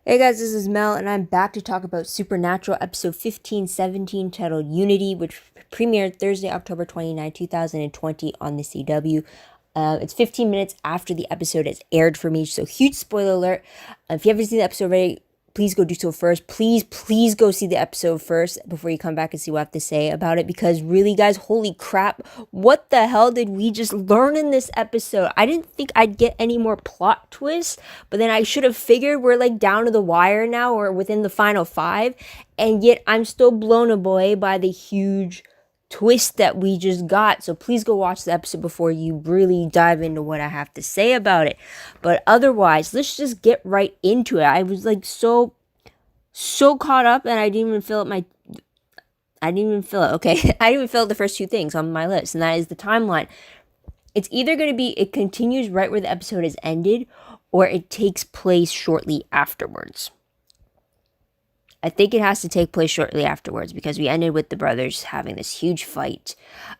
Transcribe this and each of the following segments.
Hey guys, this is Mel, and I'm back to talk about Supernatural episode 1517 titled Unity, which premiered Thursday, October 29, 2020 on the CW. It's 15 minutes after the episode has aired for me, so huge spoiler alert. If you haven't seen the episode already, please go do so first. Please go see the episode first before you come back and see what I have to say about it. Because really, guys, holy crap, what the hell did we just learn in this episode? I didn't think I'd get any more plot twists, but then I should have figured we're like down to the wire now or within the final five. And yet I'm still blown away by the huge twist that we just got. So please go watch the episode before you really dive into what I have to say about it. But otherwise, let's just get right into it. I was like so caught up, and I didn't even fill it. I didn't even fill it. Okay, I didn't even fill out the first two things on my list, and that is the timeline. It's either going to be it continues right where the episode has ended, or it takes place shortly afterwards. I think it has to take place shortly afterwards because we ended with the brothers having this huge fight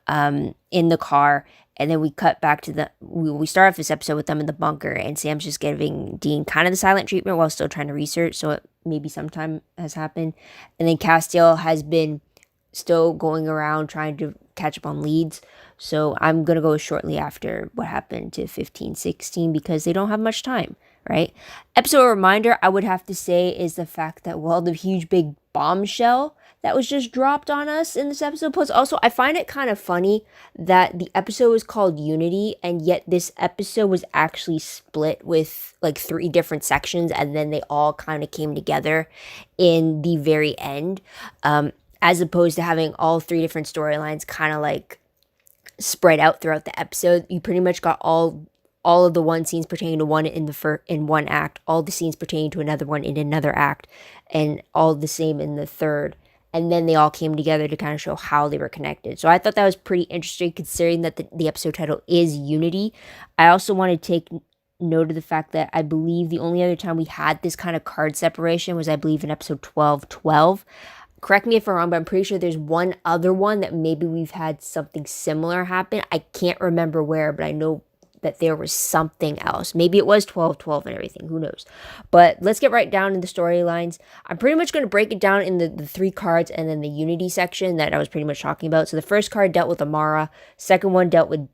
in the car. And then we cut back to we start off this episode with them in the bunker, and Sam's just giving Dean kind of the silent treatment while still trying to research. So it maybe sometime has happened. And then Castiel has been still going around trying to catch up on leads. So I'm going to go shortly after what happened to 1516 because they don't have much time, right? Episode reminder, I would have to say, is the fact that, well, the huge big bombshell that was just dropped on us in this episode. Plus, also, I find it kind of funny that the episode was called Unity, and yet this episode was actually split with like 3 different sections, and then they all kind of came together in the very end, as opposed to having all 3 different storylines kind of like spread out throughout the episode. You pretty much got all of the one scenes pertaining to one in one act, all the scenes pertaining to another one in another act, and all the same in the third. And then they all came together to kind of show how they were connected. So I thought that was pretty interesting considering that the episode title is Unity. I also want to take note of the fact that I believe the only other time we had this kind of card separation was, I believe, in episode 1212. Correct me if I'm wrong, but I'm pretty sure there's one other one that maybe we've had something similar happen. I can't remember where, but I know that there was something else. Maybe it was 12-12 and everything. Who knows? But let's get right down to the storylines. I'm pretty much going to break it down in the 3 cards and then the Unity section that I was pretty much talking about. So the first card dealt with Amara. Second one dealt with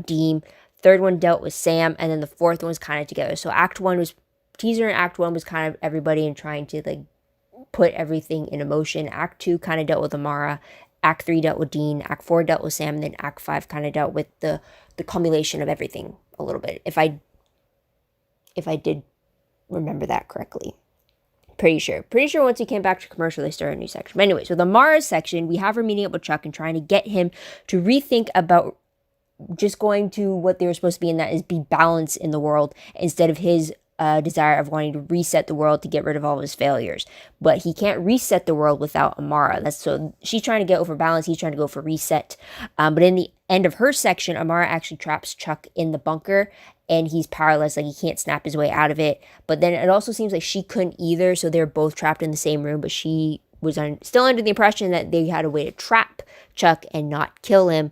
Dean. Third one dealt with Sam. And then the fourth one was kind of together. So Act 1 was teaser, and Act 1 was kind of everybody and trying to like put everything in motion. Act 2 kind of dealt with Amara. Act 3 dealt with Dean. Act 4 dealt with Sam. And then Act 5 kind of dealt with the culmination of everything a little bit. If I did remember that correctly. Pretty sure once he came back to commercial, they started a new section. But anyway, so the Mara section, we have her meeting up with Chuck and trying to get him to rethink about just going to what they were supposed to be, and that is be balance in the world instead of his desire of wanting to reset the world to get rid of all of his failures. But he can't reset the world without Amara. So she's trying to get over balance. He's trying to go for reset. But in the end of her section, Amara actually traps Chuck in the bunker, and he's powerless. Like, he can't snap his way out of it. But then it also seems like she couldn't either. So they're both trapped in the same room, but she was still under the impression that they had a way to trap Chuck and not kill him,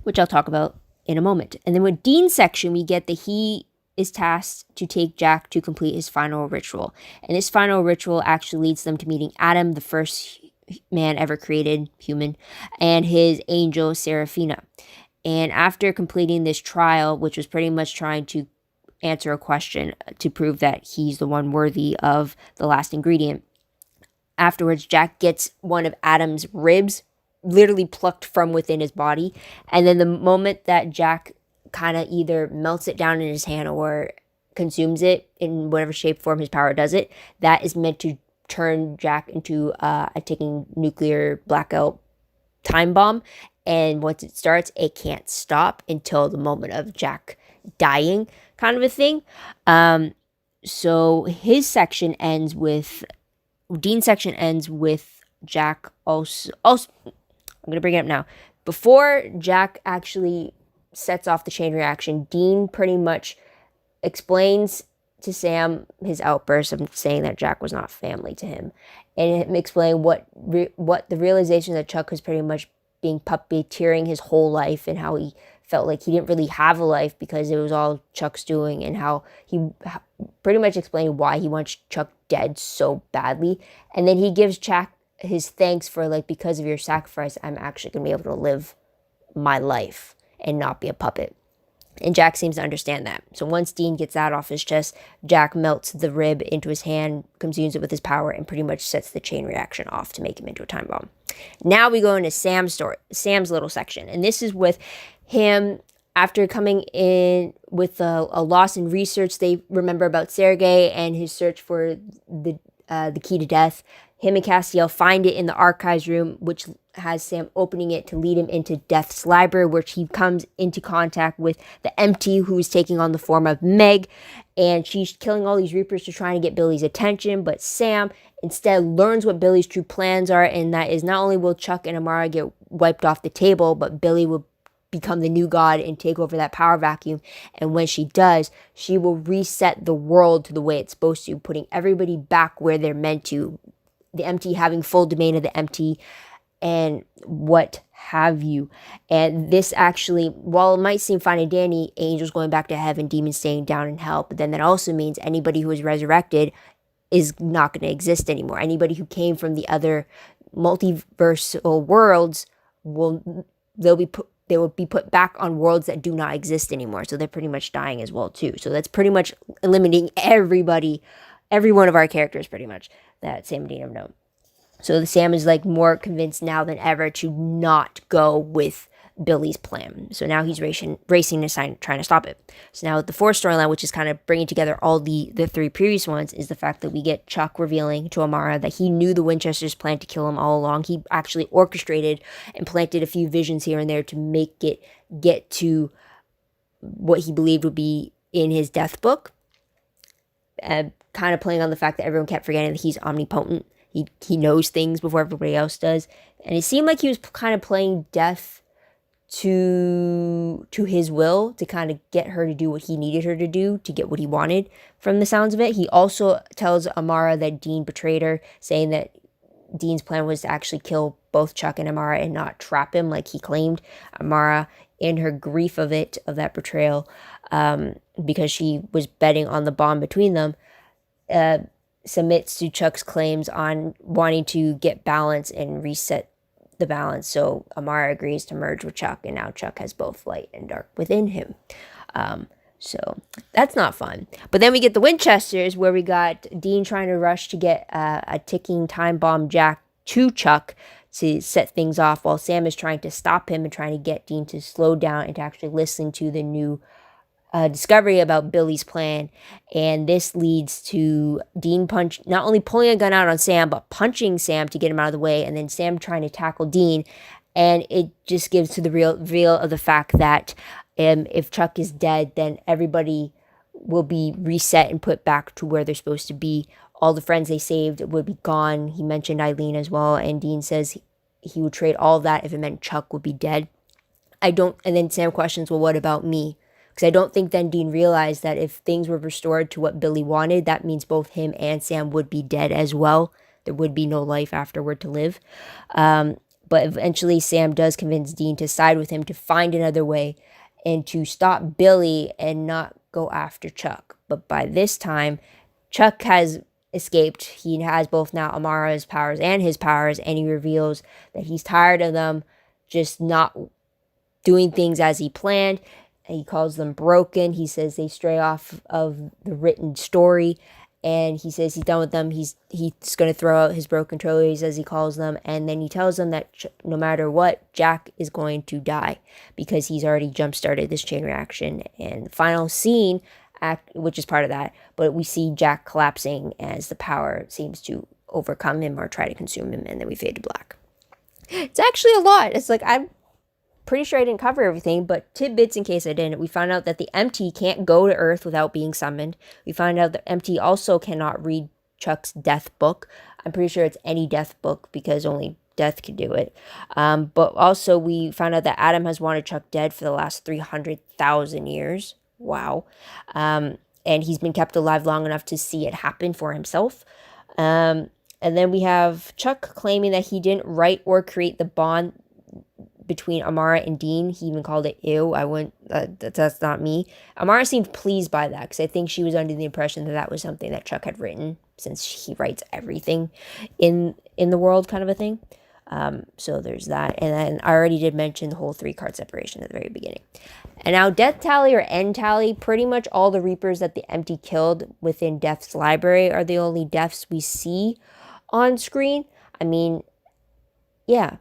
which I'll talk about in a moment. And then with Dean's section, we get that he is tasked to take Jack to complete his final ritual. And this final ritual actually leads them to meeting Adam, the first man ever created, human, and his angel, Seraphina. And after completing this trial, which was pretty much trying to answer a question to prove that he's the one worthy of the last ingredient, afterwards, Jack gets one of Adam's ribs literally plucked from within his body. And then the moment that Jack kind of either melts it down in his hand or consumes it in whatever shape, form his power does it, that is meant to turn Jack into a ticking nuclear blackout time bomb. And once it starts, it can't stop until the moment of Jack dying, kind of a thing. So his section ends with, Dean's section ends with Jack also I'm going to bring it up now. Before Jack actually sets off the chain reaction, Dean pretty much explains to Sam his outburst of saying that Jack was not family to him, and him explain what the realization that Chuck was pretty much being puppeteering his whole life and how he felt like he didn't really have a life because it was all Chuck's doing, and how he pretty much explained why he wants Chuck dead so badly. And then he gives Chuck his thanks for, like, because of your sacrifice, I'm actually going to be able to live my life and not be a puppet. And Jack seems to understand that. So once Dean gets that off his chest, Jack melts the rib into his hand, consumes it with his power, and pretty much sets the chain reaction off to make him into a time bomb. Now we go into Sam's little section. And this is with him after coming in with a loss in research. They remember about Sergei and his search for the key to death. Him and Castiel find it in the archives room, which has Sam opening it to lead him into Death's library, where he comes into contact with the Empty, who's taking on the form of Meg, and she's killing all these Reapers to try and get Billy's attention. But Sam instead learns what Billy's true plans are, and that is not only will Chuck and Amara get wiped off the table, but Billy will become the new god and take over that power vacuum. And when she does, she will reset the world to the way it's supposed to, putting everybody back where they're meant to. The Empty having full domain of the Empty and what have you. And this actually, while it might seem fine and dandy, angels going back to heaven, demons staying down in hell, but then that also means anybody who is resurrected is not going to exist anymore. Anybody who came from the other multiversal worlds will be put back on worlds that do not exist anymore. So they're pretty much dying as well too. So that's pretty much eliminating everybody, every one of our characters pretty much that Sam and Dean have known. So the Sam is like more convinced now than ever to not go with Billy's plan. So now he's racing to trying to stop it. So now the fourth storyline, which is kind of bringing together all the three previous ones, is the fact that we get Chuck revealing to Amara that he knew the Winchesters planned to kill him all along. He actually orchestrated and planted a few visions here and there to make it get to what he believed would be in his death book. Kind of playing on the fact that everyone kept forgetting that he's omnipotent. He knows things before everybody else does. And it seemed like he was kind of playing death to his will, to kind of get her to do what he needed her to do, to get what he wanted from the sounds of it. He also tells Amara that Dean betrayed her, saying that Dean's plan was to actually kill both Chuck and Amara and not trap him like he claimed. Amara, in her grief of that betrayal, because she was betting on the bond between them, submits to Chuck's claims on wanting to get balance and reset the balance. So Amara agrees to merge with Chuck, and now Chuck has both light and dark within him. So that's not fun. But then we get the Winchesters, where we got Dean trying to rush to get a ticking time bomb jack to Chuck to set things off, while Sam is trying to stop him and trying to get Dean to slow down and to actually listen to the new discovery about Billy's plan. And this leads to Dean not only pulling a gun out on Sam, but punching Sam to get him out of the way, and then Sam trying to tackle Dean. And it just gives to the reveal of the fact that if Chuck is dead, then everybody will be reset and put back to where they're supposed to be. All the friends they saved would be gone. He mentioned Eileen as well, and Dean says he would trade all of that if it meant Chuck would be dead. And then Sam questions, well, what about me? Because I don't think then Dean realized that if things were restored to what Billy wanted, that means both him and Sam would be dead as well. There would be no life afterward to live. But eventually Sam does convince Dean to side with him to find another way and to stop Billy and not go after Chuck. But by this time, Chuck has escaped. He has both now Amara's powers and his powers, and he reveals that he's tired of them just not doing things as he planned. He calls them broken. He says they stray off of the written story, and he says he's done with them. He's going to throw out his broken trophies, as he calls them, and then he tells them that no matter what, Jack is going to die because he's already jump-started this chain reaction. And the final scene, which is part of that, but we see Jack collapsing as the power seems to overcome him or try to consume him, and then we fade to black. It's actually a lot. It's like, I'm pretty sure I didn't cover everything, but tidbits in case I didn't. We found out that the Empty can't go to Earth without being summoned. We found out that Empty also cannot read Chuck's death book. I'm pretty sure it's any death book because only death could do it. But also we found out that Adam has wanted Chuck dead for the last 300,000 years. Wow. And he's been kept alive long enough to see it happen for himself. And then we have Chuck claiming that he didn't write or create the bond between Amara and Dean. He even called it ew. I wouldn't, that's not me. Amara seemed pleased by that because I think she was under the impression that that was something that Chuck had written, since he writes everything in the world, kind of a thing. So there's that. And then I already did mention the whole 3-card separation at the very beginning. And now death tally or end tally, pretty much all the Reapers that the Empty killed within Death's library are the only deaths we see on screen. I mean, yeah,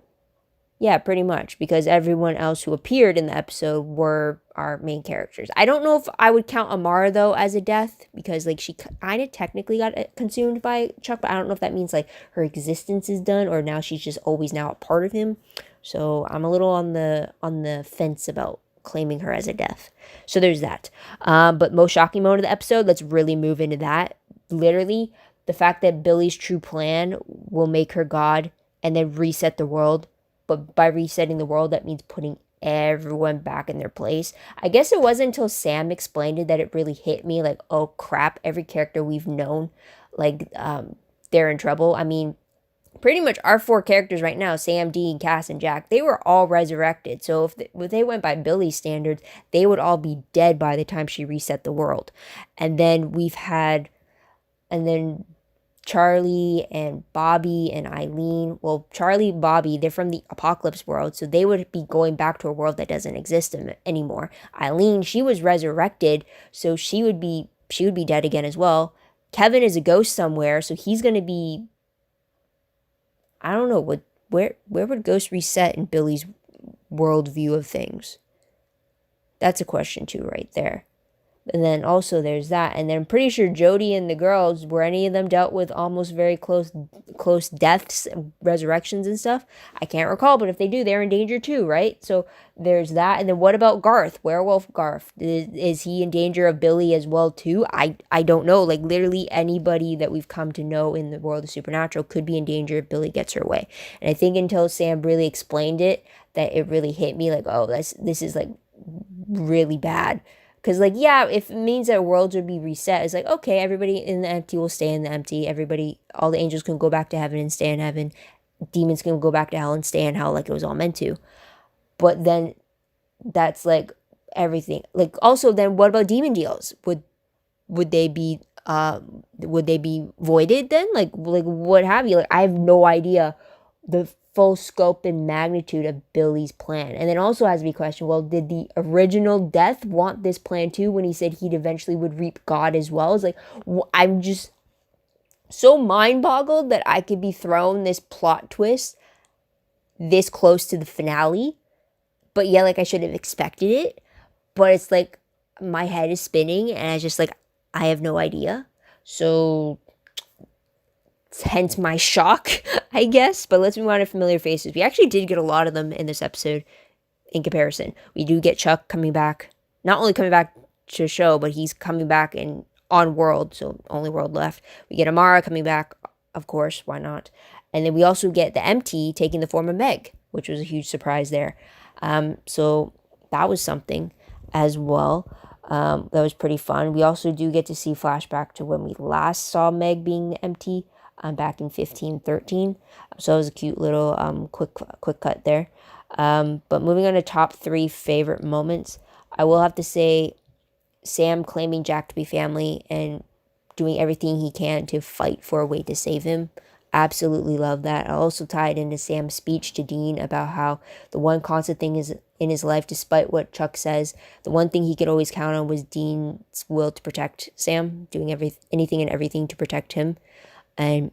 pretty much, because everyone else who appeared in the episode were our main characters. I don't know if I would count Amara, though, as a death, because, like, she kind of technically got consumed by Chuck, but I don't know if that means, like, her existence is done, or now she's just always now a part of him. So I'm a little on the fence about claiming her as a death. So there's that. But most shocking moment of the episode, let's really move into that. Literally, the fact that Billie's true plan will make her God and then reset the world. But by resetting the world, that means putting everyone back in their place. I guess it wasn't until Sam explained it that it really hit me, like, oh crap, every character we've known, like, they're in trouble. I mean, pretty much our 4 characters right now, Sam, Dean, Cass, and Jack, they were all resurrected. So if they went by Billie's standards, they would all be dead by the time she reset the world. And then Charlie and Bobby and Eileen. Well, Charlie, Bobby, they're from the apocalypse world, so they would be going back to a world that doesn't exist anymore. Eileen, she was resurrected, so she would be dead again as well. Kevin is a ghost somewhere, so he's going to be, I don't know, where would Ghost reset in Billie's worldview of things? That's a question too right there. And then also there's that. And then I'm pretty sure Jody and the girls, were any of them dealt with almost very close deaths, resurrections and stuff? I can't recall, but if they do, they're in danger too, right? So there's that. And then what about Garth? Werewolf Garth? Is he in danger of Billie as well too? I don't know. Like, literally anybody that we've come to know in the world of supernatural could be in danger if Billie gets her way. And I think until Sam really explained it, that it really hit me, like, oh, this is like really bad. Because, like, yeah, if it means that worlds would be reset, it's like, okay, everybody in the empty will stay in the empty. Everybody, all the angels can go back to heaven and stay in heaven. Demons can go back to hell and stay in hell like it was all meant to. But then that's, like, everything. Like, also, then what about demon deals? Would they be voided then? Like what have you? Like, I have no idea the full scope and magnitude of Billie's plan. And then also has to be questioned, well, did the original Death want this plan too when he said he'd eventually would reap God as well? It's like, I'm just so mind-boggled that I could be thrown this plot twist this close to the finale. But yeah, like, I should have expected it. But it's like, my head is spinning and it's just like, I have no idea. So hence my shock, I guess. But let's move on to familiar faces. We actually did get a lot of them in this episode in comparison. We do get Chuck coming back, not only coming back to the show, but he's coming back on World, so only World left. We get Amara coming back, of course, why not? And then we also get the Empty taking the form of Meg, which was a huge surprise there. So that was something as well. That was pretty fun. We also do get to see flashback to when we last saw Meg being the Empty, back in 1513. So it was a cute little quick cut there. But moving on to top 3 favorite moments, I will have to say Sam claiming Jack to be family and doing everything he can to fight for a way to save him. Absolutely love that. I also tied into Sam's speech to Dean about how the one constant thing is in his life, despite what Chuck says, the one thing he could always count on was Dean's will to protect Sam, doing anything and everything to protect him. And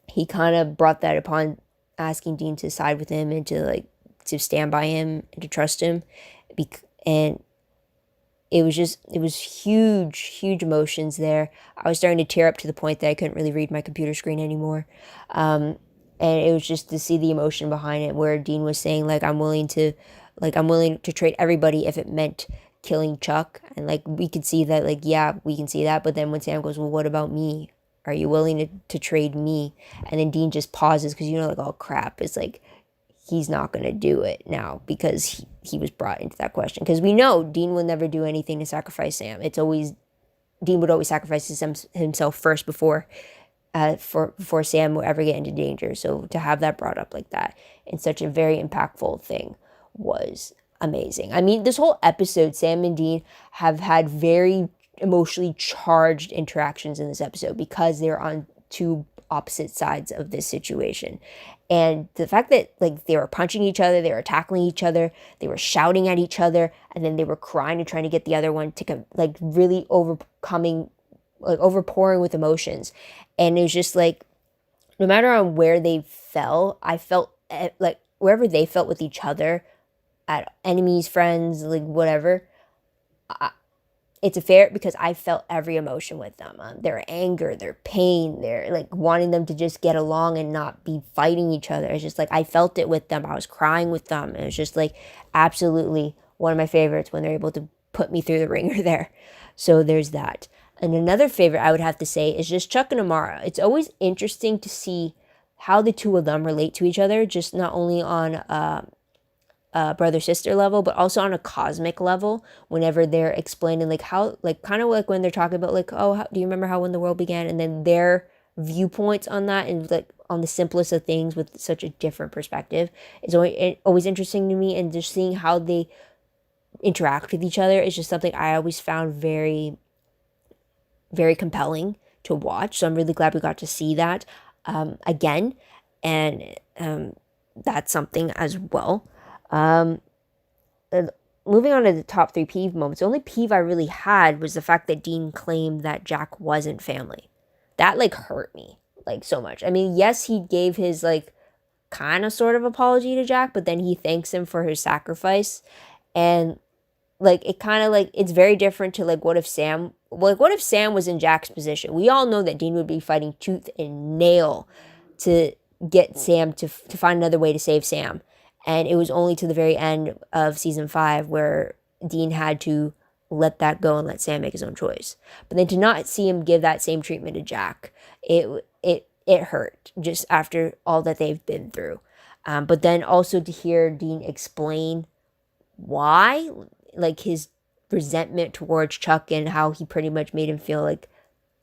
he kind of brought that upon asking Dean to side with him and to stand by him and to trust him. And it was huge emotions there. I was starting to tear up to the point that I couldn't really read my computer screen anymore. And it was just to see the emotion behind it, where Dean was saying, like, I'm willing to trade everybody if it meant killing Chuck. And, like, we could see that, like, yeah, we can see that. But then when Sam goes, well, what about me? Are you willing to trade me? And then Dean just pauses because, like, oh crap, it's like he's not going to do it now because he was brought into that question. Because we know Dean will never do anything to sacrifice Sam. Dean would always sacrifice himself first before Sam will ever get into danger. So to have that brought up like that in such a very impactful thing was amazing. I mean, this whole episode, Sam and Dean have had very emotionally charged interactions in this episode because they're on two opposite sides of this situation. And the fact that like they were punching each other, they were tackling each other, they were shouting at each other, and then they were crying and trying to get the other one to like really overcoming, like overpouring with emotions. And it was just like, no matter on where they fell, I felt like wherever they felt with each other, at enemies, friends, like whatever, it's a fair because I felt every emotion with them. Their anger, their pain, their like wanting them to just get along and not be fighting each other. It's just like I felt it with them. I was crying with them. It was just like absolutely one of my favorites when they're able to put me through the ringer there. So there's that. And another favorite I would have to say is just Chuck and Amara. It's always interesting to see how the two of them relate to each other, just not only on brother-sister level, but also on a cosmic level whenever they're explaining like how, like kind of like when they're talking about like, oh, do you remember how when the world began, and then their viewpoints on that and like on the simplest of things with such a different perspective is always interesting to me. And just seeing how they interact with each other is just something I always found very, very compelling to watch. So I'm really glad we got to see that again, and that's something as well. Moving on to the top 3 peeve moments, the only peeve I really had was the fact that Dean claimed that Jack wasn't family. That like hurt me like so much. I mean, yes, he gave his like kind of sort of apology to Jack, but then he thanks him for his sacrifice. And like it kind of like it's very different to like what if Sam was in Jack's position. We all know that Dean would be fighting tooth and nail to get Sam to find another way to save Sam. And it was only to the very end of season 5 where Dean had to let that go and let Sam make his own choice. But then to not see him give that same treatment to Jack, it hurt just after all that they've been through. But then also to hear Dean explain why, like his resentment towards Chuck and how he pretty much made him feel like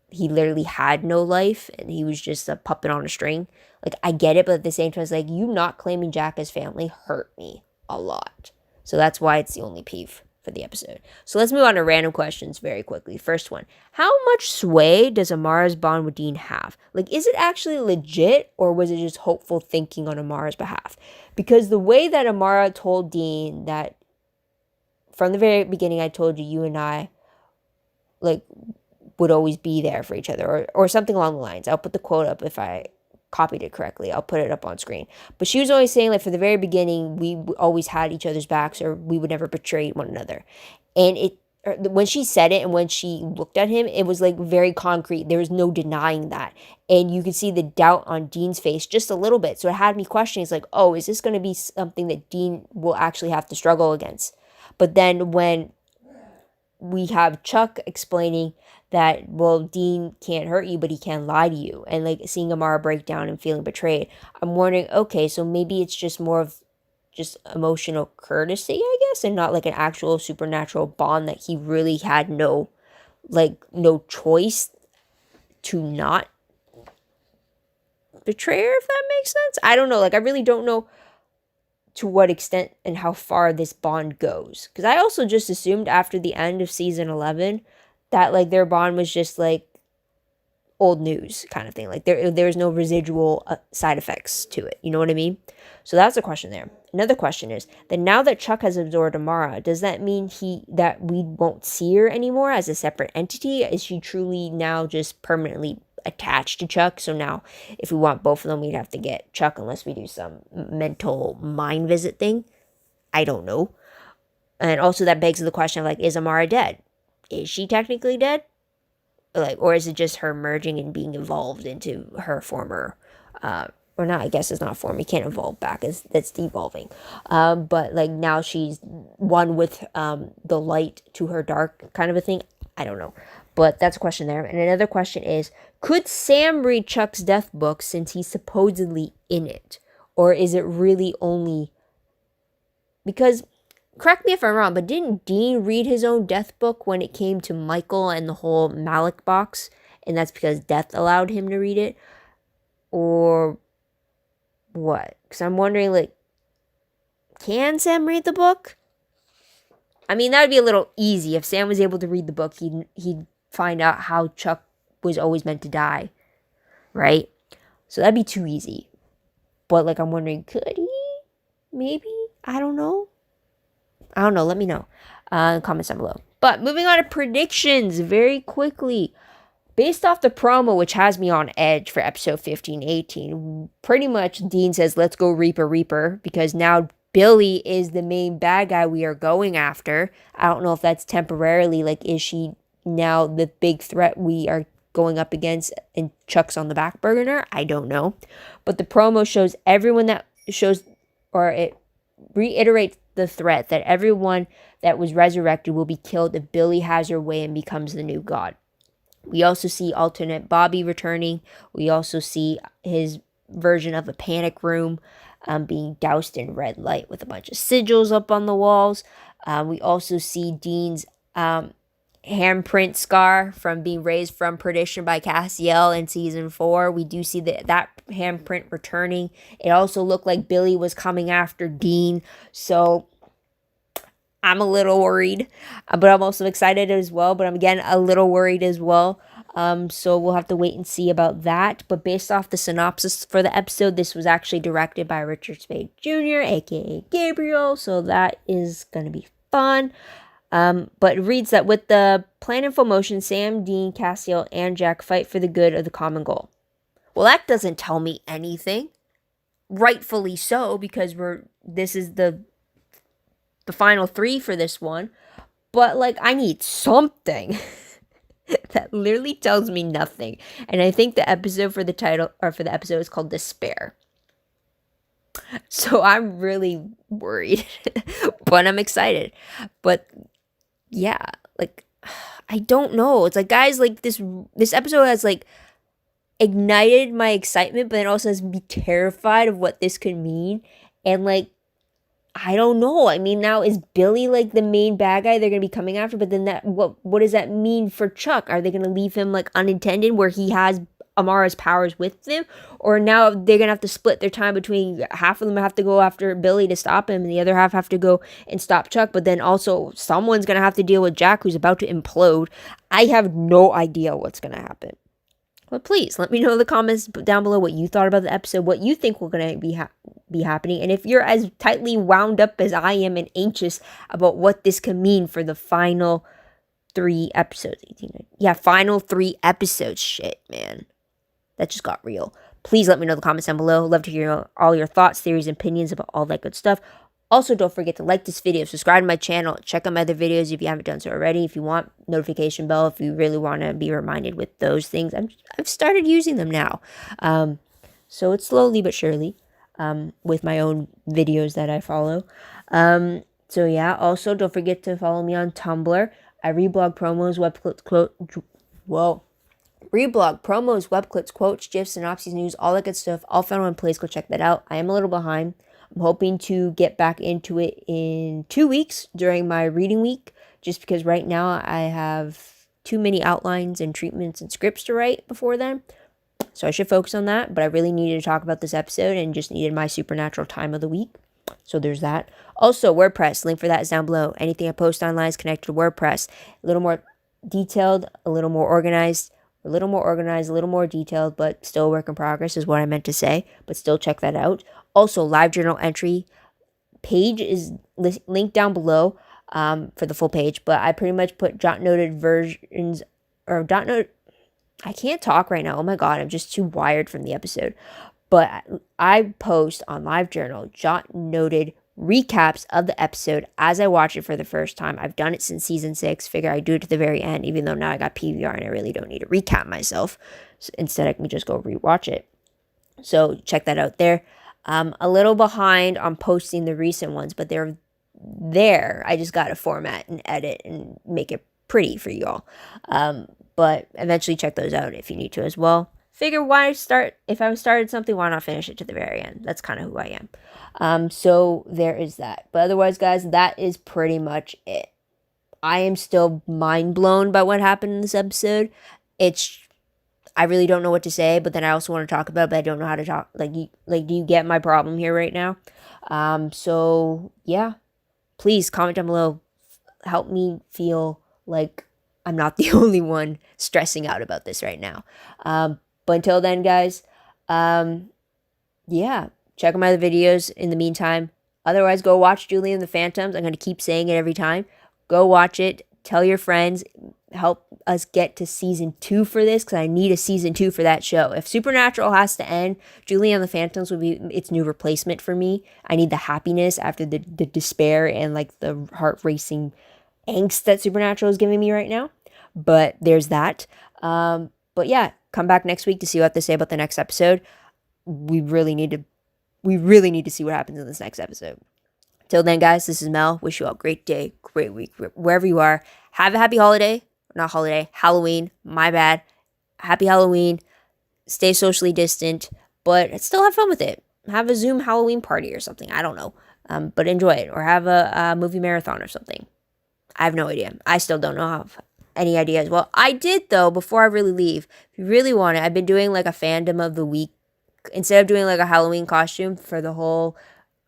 he literally had no life and he was just a puppet on a string. Like, I get it, but at the same time, it's like, you not claiming Jack as family hurt me a lot. So that's why it's the only peeve for the episode. So let's move on to random questions very quickly. First one, how much sway does Amara's bond with Dean have? Like, is it actually legit or was it just hopeful thinking on Amara's behalf? Because the way that Amara told Dean that from the very beginning, I told you, you and I, like, would always be there for each other, or something along the lines. I'll put the quote up if I copied it correctly. I'll put it up on screen. But she was always saying, like, from the very beginning, we always had each other's backs, or we would never betray one another. And when she said it and when she looked at him, it was like very concrete. There was no denying that. And you could see the doubt on Dean's face just a little bit. So it had me questioning, it's like, oh, is this going to be something that Dean will actually have to struggle against? But then when we have Chuck explaining that, well, Dean can't hurt you, but he can lie to you. And like seeing Amara break down and feeling betrayed, I'm wondering, okay, so maybe it's just more of just emotional courtesy, I guess, and not like an actual supernatural bond that he really had no choice to not betray her, if that makes sense. I don't know. Like, I really don't know to what extent and how far this bond goes. Because I also just assumed after the end of season 11 that, like, their bond was just, like, old news kind of thing. Like, there's no residual side effects to it. You know what I mean? So that's a question there. Another question is that now that Chuck has absorbed Amara, does that mean that we won't see her anymore as a separate entity? Is she truly now just permanently attached to Chuck? So now if we want both of them, we'd have to get Chuck unless we do some mental mind visit thing. I don't know. And also that begs the question of, like, is Amara dead? Is she technically dead? Like, or is it just her merging and being evolved into her former or not, I guess it's not form. You can't evolve back. That's devolving. But like now she's one with the light to her dark kind of a thing. I don't know. But that's a question there. And another question is, could Sam read Chuck's death book since he's supposedly in it? Or is it really only... Because, correct me if I'm wrong, but didn't Dean read his own death book when it came to Michael and the whole Malik box? And that's because death allowed him to read it? Or... what? Because I'm wondering, like, can Sam read the book? I mean, that would be a little easy. If Sam was able to read the book, he'd find out how Chuck was always meant to die, right? So that'd be too easy. But, like, I'm wondering, could he? Maybe? I don't know. Let me know in the comments down below. But moving on to predictions very quickly. Based off the promo, which has me on edge for episode 15-18, pretty much Dean says, let's go Reaper Reaper, because now Billie is the main bad guy we are going after. I don't know if that's temporarily, like, is she now the big threat we are going up against and Chuck's on the back burner? I don't know. But the promo shows everyone that shows, or it reiterates the threat that everyone that was resurrected will be killed if Billie has her way and becomes the new god. We also see alternate Bobby returning. We also see his version of a panic room being doused in red light with a bunch of sigils up on the walls. We also see Dean's handprint scar from being raised from perdition by Castiel in season 4. We do see that handprint returning. It also looked like Billie was coming after Dean. So I'm a little worried, but I'm also excited as well. But I'm, again, a little worried as well. So we'll have to wait and see about that. But based off the synopsis for the episode, this was actually directed by Richard Speight Jr., aka Gabriel. So that is going to be fun. But it reads that with the plan in full motion, Sam, Dean, Castiel, and Jack fight for the good of the common goal. Well, that doesn't tell me anything. Rightfully so, because this is the final 3 for this one. But, like, I need something. That literally tells me nothing. And I think the episode for the title, or for the episode, is called Despair. So I'm really worried. But I'm excited. But yeah, like, I don't know. It's like, guys, like, this episode has, like, ignited my excitement, but it also has me terrified of what this could mean. And, like, I don't know. I mean, now is Billie, like, the main bad guy they're going to be coming after? But then what does that mean for Chuck? Are they going to leave him, like, unintended where he has Amara's powers with them? Or now they're going to have to split their time between half of them have to go after Billie to stop him and the other half have to go and stop Chuck. But then also someone's going to have to deal with Jack, who's about to implode. I have no idea what's going to happen. But please, let me know in the comments down below what you thought about the episode, what you think will going to be happening, and if you're as tightly wound up as I am and anxious about what this can mean for the final 3 episodes. Final 3 episodes. Shit, man. That just got real. Please let me know in the comments down below. Love to hear all your thoughts, theories, and opinions about all that good stuff. Also, don't forget to like this video, subscribe to my channel, check out my other videos if you haven't done so already. If you want notification bell, if you really want to be reminded with those things, I've started using them now. So it's slowly but surely with my own videos that I follow. So yeah, also don't forget to follow me on Tumblr. I reblog promos, web clips, quotes, GIFs, synopses, news, all that good stuff, all found in one place. Go check that out. I am a little behind. I'm hoping to get back into it in 2 weeks during my reading week, just because right now I have too many outlines and treatments and scripts to write before then. So I should focus on that, but I really needed to talk about this episode and just needed my supernatural time of the week. So there's that. Also, WordPress, link for that is down below. Anything I post online is connected to WordPress. A little more detailed, a little more organized, a little more detailed, but still a work in progress is what I meant to say, but still check that out. Also, live journal entry page is linked down below for the full page, but I pretty much put jot noted versions, or jot note. I can't talk right now. Oh my God, I'm just too wired from the episode. But I post on live journal jot noted recaps of the episode as I watch it for the first time. I've done it since season 6. Figure I do it to the very end, even though now I got PVR and I really don't need to recap myself. So instead, I can just go rewatch it. So check that out there. A little behind on posting the recent ones, but they're there. I just got to format and edit and make it pretty for y'all. But eventually check those out if you need to as well. Figure why start, if I've started something, why not finish it to the very end? That's kind of who I am. So there is that. But otherwise, guys, that is pretty much it. I am still mind blown by what happened in this episode. I really don't know what to say, but then I also want to talk about it, but I don't know how to talk. Do you get my problem here right now? So yeah, please comment down below. Help me feel like I'm not the only one stressing out about this right now. But until then, guys, yeah, check out my other videos in the meantime. Otherwise, go watch Julie and the Phantoms. I'm going to keep saying it every time. Go watch it. Tell your friends. Help us get to season 2 for this, because I need a season 2 for that show. If Supernatural has to end, Julie and the Phantoms would be its new replacement for me. I need the happiness after the despair and like the heart racing angst that Supernatural is giving me right now. But there's that. But yeah, come back next week to see what I have to say about the next episode. We really need to see what happens in this next episode. Till then, guys, this is Mel. Wish you all a great day, great week, wherever you are. Have a happy holiday. Not holiday, Halloween. My bad. Happy Halloween. Stay socially distant, but still have fun with it. Have a Zoom Halloween party or something. I don't know. But enjoy it. Or have a movie marathon or something. I have no idea. I still don't know how any ideas. Well, I did, though, before I really leave. If you really want it, I've been doing like a fandom of the week. Instead of doing like a Halloween costume for the whole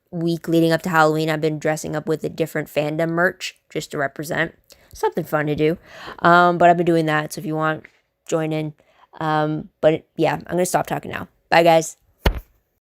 week leading up to Halloween, I've been dressing up with a different fandom merch just to represent. Something fun to do. But I've been doing that, so if you want, join in. But yeah, I'm going to stop talking now. Bye, guys.